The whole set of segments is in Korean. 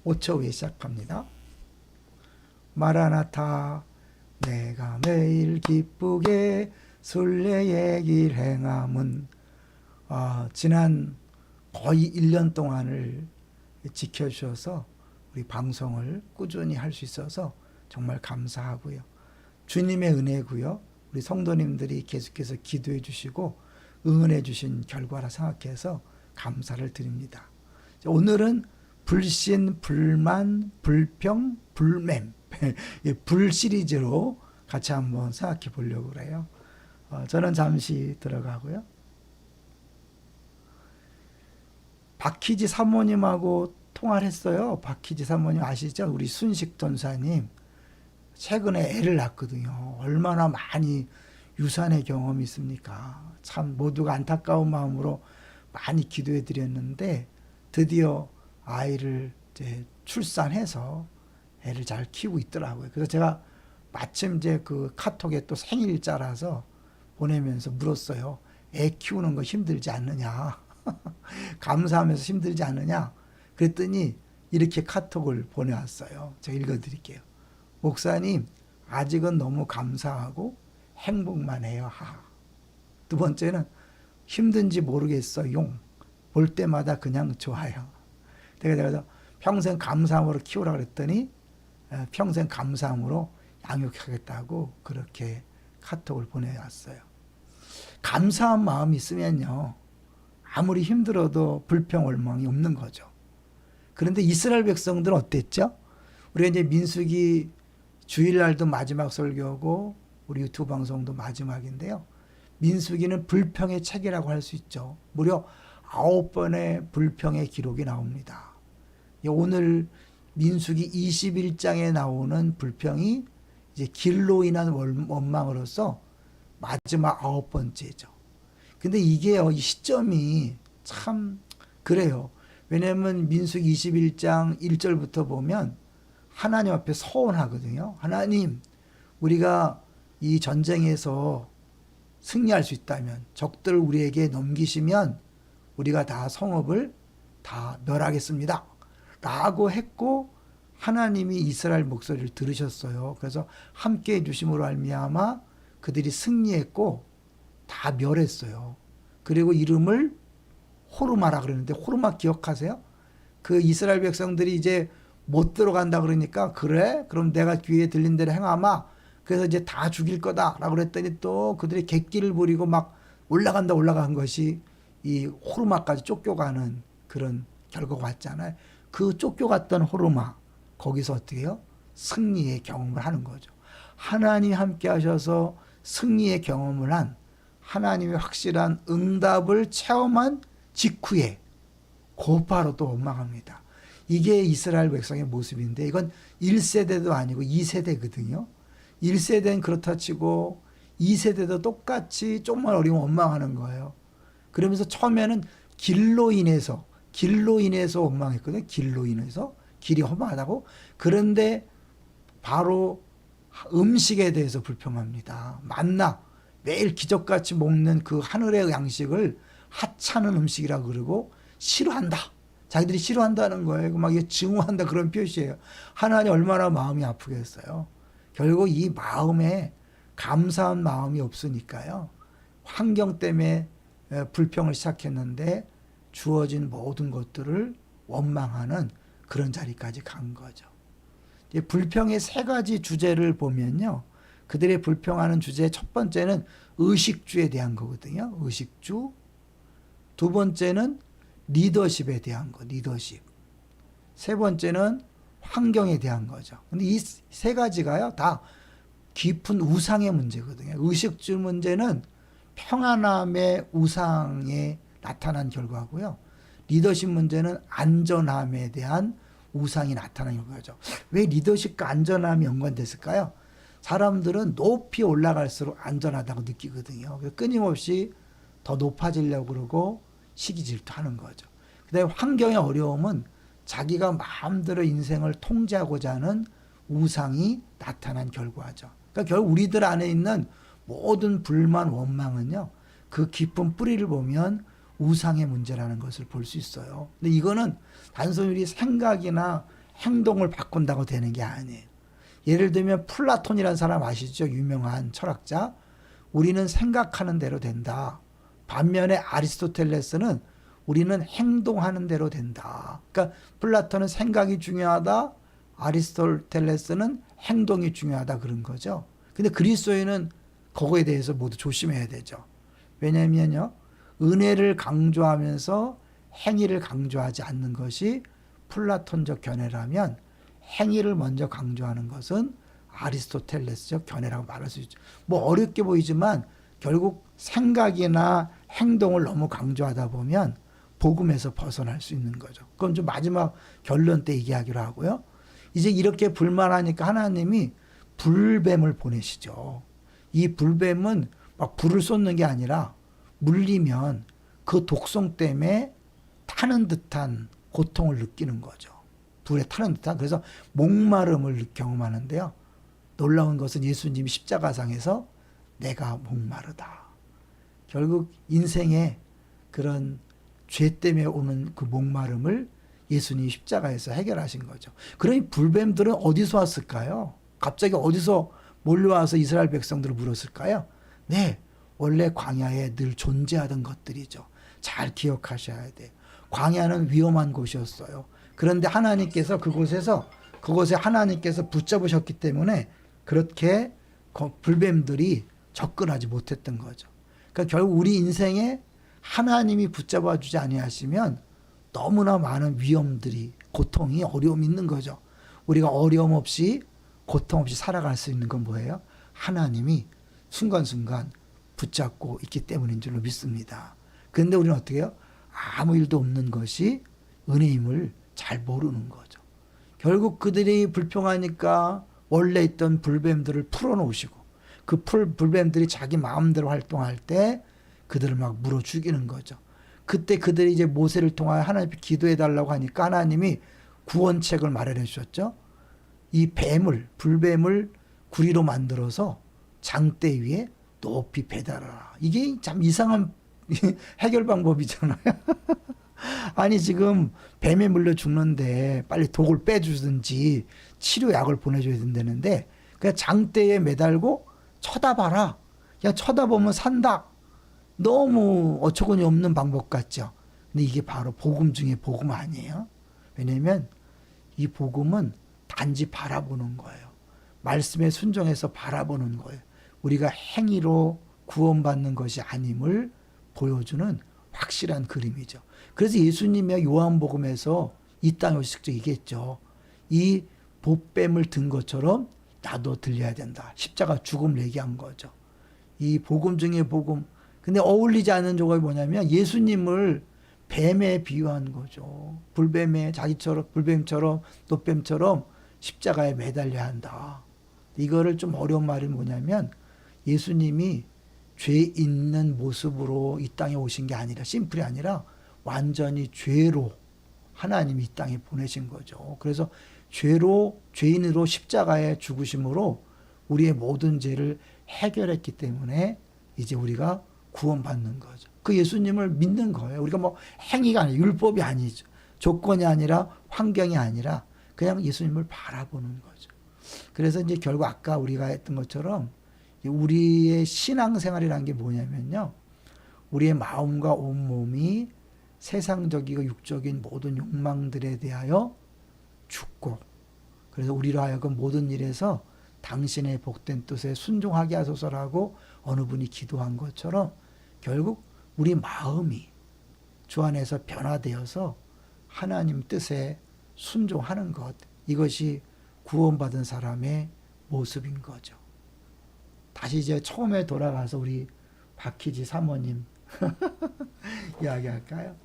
5초 후에 시작합니다. 마라나타 내가 매일 기쁘게 순례의 길 행함은 지난 거의 1년 동안을 지켜주셔서 우리 방송을 꾸준히 할 수 있어서 정말 감사하고요. 주님의 은혜고요. 우리 성도님들이 계속해서 기도해 주시고 응원해 주신 결과라 생각해서 감사를 드립니다. 오늘은 불신, 불만, 불평, 불맴 불 시리즈로 같이 한번 생각해 보려고 그래요. 저는 잠시 들어가고요. 박희지 사모님하고 통화를 했어요. 박희지 사모님 아시죠? 우리 순식 전사님. 최근에 애를 낳거든요. 얼마나 많이 유산의 경험이 있습니까? 참 모두가 안타까운 마음으로 많이 기도해 드렸는데 드디어 아이를 이제 출산해서 애를 잘 키우고 있더라고요. 그래서 제가 마침 이제 그 카톡에 또 생일자라서 보내면서 물었어요. 애 키우는 거 힘들지 않느냐? 감사하면서 힘들지 않느냐? 그랬더니 이렇게 카톡을 보내왔어요. 제가 읽어드릴게요. 목사님, 아직은 너무 감사하고 행복만 해요. 두 번째는 힘든지 모르겠어요. 볼 때마다 그냥 좋아요. 제가 평생 감사함으로 키우라 그랬더니 평생 감사함으로 양육하겠다고 그렇게 카톡을 보내왔어요. 감사한 마음이 있으면요. 아무리 힘들어도 불평, 원망이 없는 거죠. 그런데 이스라엘 백성들은 어땠죠? 우리가 이제 민수기 주일날도 마지막 설교고 우리 유튜브 방송도 마지막인데요. 민수기는 불평의 책이라고 할 수 있죠. 무려 9번의 불평의 기록이 나옵니다. 오늘 민수기 21장에 나오는 불평이 이제 길로 인한 원망으로서 마지막 9번째죠. 근데 이게요, 이 시점이 참 그래요. 왜냐하면 민수기 21장 1절부터 보면 하나님 앞에 서원하거든요. 하나님, 우리가 이 전쟁에서 승리할 수 있다면, 적들을 우리에게 넘기시면 우리가 다 성읍을 다 멸하겠습니다. 라고 했고 하나님이 이스라엘 목소리를 들으셨어요. 그래서 함께 해주심으로 말미암아 그들이 승리했고 다 멸했어요. 그리고 이름을 호르마라 그러는데 호르마 기억하세요? 그 이스라엘 백성들이 이제 못 들어간다 그러니까 그래? 그럼 내가 귀에 들린 대로 행하마. 그래서 이제 다 죽일 거다라고 그랬더니 또 그들이 객기를 부리고 막 올라간 것이 이 호르마까지 쫓겨가는 그런 결과가 왔잖아요. 그 쫓겨갔던 호르마 거기서 어떻게 해요? 승리의 경험을 하는 거죠. 하나님이 함께 하셔서 승리의 경험을 한 하나님의 확실한 응답을 체험한 직후에 곧바로 또 원망합니다. 이게 이스라엘 백성의 모습인데 이건 1세대도 아니고 2세대거든요. 1세대는 그렇다 치고 2세대도 똑같이 조금만 어리면 원망하는 거예요. 그러면서 처음에는 길로 인해서 원망했거든요. 길로 인해서 길이 험하다고. 그런데 바로 음식에 대해서 불평합니다. 만나 매일 기적같이 먹는 그 하늘의 양식을 하찮은 음식이라고 그러고 싫어한다. 자기들이 싫어한다는 거예요. 막 증오한다 그런 표시예요. 하나님 얼마나 마음이 아프겠어요. 결국 이 마음에 감사한 마음이 없으니까요. 환경 때문에 불평을 시작했는데 주어진 모든 것들을 원망하는 그런 자리까지 간 거죠. 불평의 세 가지 주제를 보면요. 그들의 불평하는 주제 첫 번째는 의식주에 대한 거거든요. 의식주. 두 번째는 리더십에 대한 거, 리더십. 세 번째는 환경에 대한 거죠. 근데 이 세 가지가요, 다 깊은 우상의 문제거든요. 의식주 문제는 평안함의 우상에 나타난 결과고요. 리더십 문제는 안전함에 대한 우상이 나타난 결과죠. 왜 리더십과 안전함이 연관됐을까요? 사람들은 높이 올라갈수록 안전하다고 느끼거든요. 끊임없이 더 높아지려고 그러고 시기 질투하는 거죠. 그다음에 환경의 어려움은 자기가 마음대로 인생을 통제하고자 하는 우상이 나타난 결과죠. 그러니까 결국 우리들 안에 있는 모든 불만, 원망은요. 그 깊은 뿌리를 보면 우상의 문제라는 것을 볼 수 있어요. 근데 이거는 단순히 우리 생각이나 행동을 바꾼다고 되는 게 아니에요. 예를 들면 플라톤이라는 사람 아시죠? 유명한 철학자. 우리는 생각하는 대로 된다. 반면에 아리스토텔레스는 우리는 행동하는 대로 된다. 그러니까 플라톤은 생각이 중요하다. 아리스토텔레스는 행동이 중요하다 그런 거죠. 근데 그리스도인은 그거에 대해서 모두 조심해야 되죠. 왜냐면요. 은혜를 강조하면서 행위를 강조하지 않는 것이 플라톤적 견해라면 행위를 먼저 강조하는 것은 아리스토텔레스적 견해라고 말할 수 있죠. 뭐 어렵게 보이지만 결국 생각이나 행동을 너무 강조하다 보면 복음에서 벗어날 수 있는 거죠. 그건 좀 마지막 결론 때 얘기하기로 하고요. 이제 이렇게 불만하니까 하나님이 불뱀을 보내시죠. 이 불뱀은 막 불을 쏟는 게 아니라 물리면 그 독성 때문에 타는 듯한 고통을 느끼는 거죠. 불에 타는 듯한. 그래서 목마름을 경험하는데요. 놀라운 것은 예수님이 십자가상에서 내가 목마르다. 결국 인생에 그런 죄 때문에 오는 그 목마름을 예수님이 십자가에서 해결하신 거죠. 그러니 불뱀들은 어디서 왔을까요? 갑자기 어디서 몰려와서 이스라엘 백성들을 물었을까요? 네, 원래 광야에 늘 존재하던 것들이죠. 잘 기억하셔야 돼요. 광야는 위험한 곳이었어요. 그런데 하나님께서 그곳에 하나님께서 붙잡으셨기 때문에 그렇게 불뱀들이 접근하지 못했던 거죠. 그러니까 결국 우리 인생에 하나님이 붙잡아 주지 아니하시면 너무나 많은 위험들이, 고통이, 어려움이 있는 거죠. 우리가 어려움 없이 고통 없이 살아갈 수 있는 건 뭐예요? 하나님이 순간순간 붙잡고 있기 때문인 줄로 믿습니다. 그런데 우리는 어떻게 해요? 아무 일도 없는 것이 은혜임을 잘 모르는 거죠. 결국 그들이 불평하니까 원래 있던 불뱀들을 풀어놓으시고 그 불뱀들이 자기 마음대로 활동할 때 그들을 막 물어 죽이는 거죠. 그때 그들이 이제 모세를 통하여 하나님께 기도해 달라고 하니까 하나님이 구원책을 마련해 주셨죠. 이 불뱀을 구리로 만들어서 장대 위에 높이 배달하라. 이게 참 이상한 해결 방법이잖아요. 아니 지금 뱀에 물려 죽는데 빨리 독을 빼주든지 치료약을 보내줘야 된다는데 그냥 장대에 매달고 쳐다봐라. 그냥 쳐다보면 산다. 너무 어처구니 없는 방법 같죠. 근데 이게 바로 복음 중에 복음 아니에요. 왜냐하면 이 복음은 단지 바라보는 거예요. 말씀에 순종해서 바라보는 거예요. 우리가 행위로 구원받는 것이 아님을 보여주는 확실한 그림이죠. 그래서 예수님이 요한복음에서 이 땅에 오실 때 얘기했죠. 이 보뱀을 든 것처럼 나도 들려야 된다. 십자가 죽음을 얘기한 거죠. 이 복음 중에 복음. 근데 어울리지 않는 조각이 뭐냐면 예수님을 뱀에 비유한 거죠. 불뱀처럼 노뱀처럼 십자가에 매달려야 한다. 이거를 좀 어려운 말이 뭐냐면 예수님이 죄 있는 모습으로 이 땅에 오신 게 아니라 심플이 아니라 완전히 죄로 하나님이 이 땅에 보내신 거죠. 그래서 죄인으로 십자가에 죽으심으로 우리의 모든 죄를 해결했기 때문에 이제 우리가 구원받는 거죠. 그 예수님을 믿는 거예요. 우리가 뭐 행위가 아니에요. 율법이 아니죠. 조건이 아니라 환경이 아니라 그냥 예수님을 바라보는 거죠. 그래서 이제 결국 아까 우리가 했던 것처럼 우리의 신앙생활이라는 게 뭐냐면요. 우리의 마음과 온몸이 세상적이고 육적인 모든 욕망들에 대하여 죽고 그래서 우리로 하여금 모든 일에서 당신의 복된 뜻에 순종하게 하소서라고 어느 분이 기도한 것처럼 결국 우리 마음이 주 안에서 변화되어서 하나님 뜻에 순종하는 것 이것이 구원받은 사람의 모습인 거죠. 다시 이제 처음에 돌아가서 우리 박희지 사모님 이야기할까요?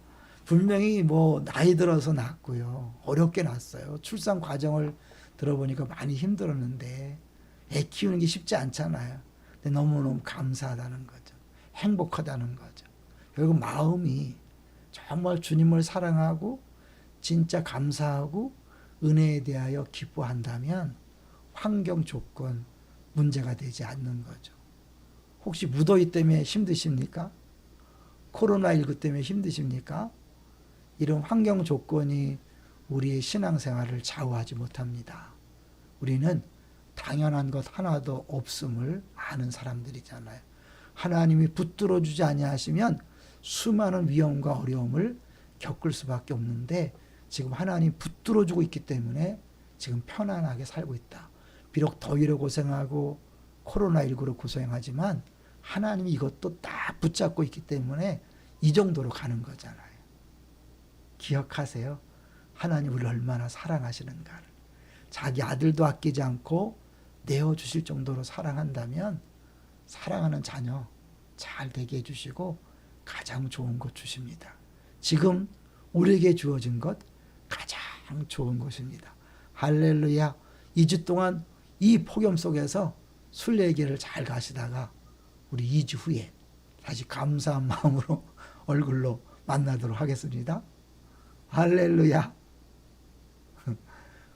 분명히 뭐 나이 들어서 낳았고요. 어렵게 낳았어요. 출산 과정을 들어보니까 많이 힘들었는데 애 키우는 게 쉽지 않잖아요. 근데 너무너무 감사하다는 거죠. 행복하다는 거죠. 결국 마음이 정말 주님을 사랑하고 진짜 감사하고 은혜에 대하여 기뻐한다면 환경 조건 문제가 되지 않는 거죠. 혹시 무더위 때문에 힘드십니까? 코로나19 때문에 힘드십니까? 이런 환경 조건이 우리의 신앙생활을 좌우하지 못합니다. 우리는 당연한 것 하나도 없음을 아는 사람들이잖아요. 하나님이 붙들어 주지 아니하시면 수많은 위험과 어려움을 겪을 수밖에 없는데 지금 하나님 붙들어 주고 있기 때문에 지금 편안하게 살고 있다. 비록 더위로 고생하고 코로나19로 고생하지만 하나님이 이것도 딱 붙잡고 있기 때문에 이 정도로 가는 거잖아요. 기억하세요. 하나님 우리를 얼마나 사랑하시는가를. 자기 아들도 아끼지 않고 내어주실 정도로 사랑한다면 사랑하는 자녀 잘 되게 해주시고 가장 좋은 것 주십니다. 지금 우리에게 주어진 것 가장 좋은 것입니다. 할렐루야. 2주 동안 이 폭염 속에서 순례길을 잘 가시다가 우리 2주 후에 다시 감사한 마음으로 얼굴로 만나도록 하겠습니다. 할렐루야.